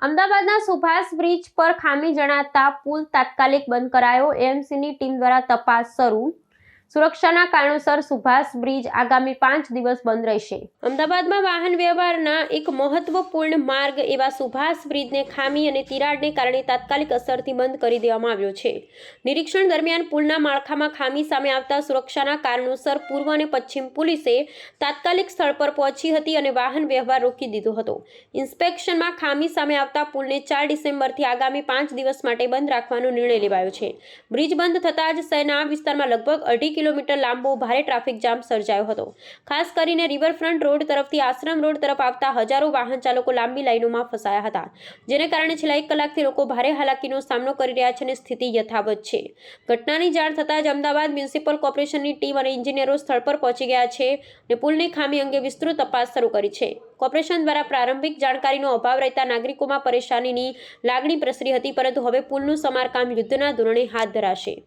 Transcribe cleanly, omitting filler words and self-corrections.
અમદાવાદના સુભાષ બ્રિજ પર ખામી જણાતા પુલ તાત્કાલિક બંધ કરાયો. એએમસીની ટીમ દ્વારા તપાસ શરૂ. સુરક્ષાના કારણોસર સુભાષ બ્રિજ આગામી 5 દિવસ બંધ રહેશે. અમદાવાદમાં વાહન વ્યવહારના એક મહત્વપૂર્ણ માર્ગ એવા સુભાષ બ્રિજને ખામી અને તિરાડને કારણે તાત્કાલિક અસરથી બંધ કરી દેવામાં આવ્યો છે. નિરીક્ષણ દરમિયાન પુલના માળખામાં ખામી સામે આવતા સુરક્ષાના કારણોસર પૂર્વ અને પશ્ચિમ પોલીસે તાત્કાલિક સ્થળ પર પહોંચી હતી અને વાહન વ્યવહાર રોકી દીધો હતો. ઇન્સ્પેક્શનમાં ખામી સામે આવતા પુલને 4 ડિસેમ્બરથી આગામી 5 દિવસ માટે બંધ રાખવાનો નિર્ણય લેવાયો છે. બ્રિજ બંધ થતાં જ શહેરના આ વિસ્તારમાં લગભગ 2.5 કિલોમીટર લાંબો ભારે ટ્રાફિક જામ સર્જાયો હતો. ખાસ કરીને રિવરફ્રન્ટ રોડ તરફથી આશ્રમ રોડ તરફ આવતા હજારો વાહન ચાલકો લાંબી લાઈનોમાં ફસાયા હતા, જેને કારણે છેલ્લા 1 કલાકથી લોકો ભારે હાલાકીનો સામનો કરી રહ્યા છે અને સ્થિતિ યથાવત છે. ઘટનાની જાણ થતાં જ અમદાવાદ મ્યુનિસિપલ કોર્પોરેશનની ટીમ અને એન્જિનિયરો સ્થળ પર પહોંચી ગયા છે અને પુલની ખામી અંગે વિસ્તૃત તપાસ શરૂ કરી છે. કોર્પોરેશન દ્વારા પ્રારંભિક જાણકારીનો અભાવ રહેતા નાગરિકોમાં પરેશાનીની લાગણી પ્રસરી હતી, પરંતુ હવે પુલનું સમારકામ યુદ્ધના ધોરણે હાથ ધરાશે.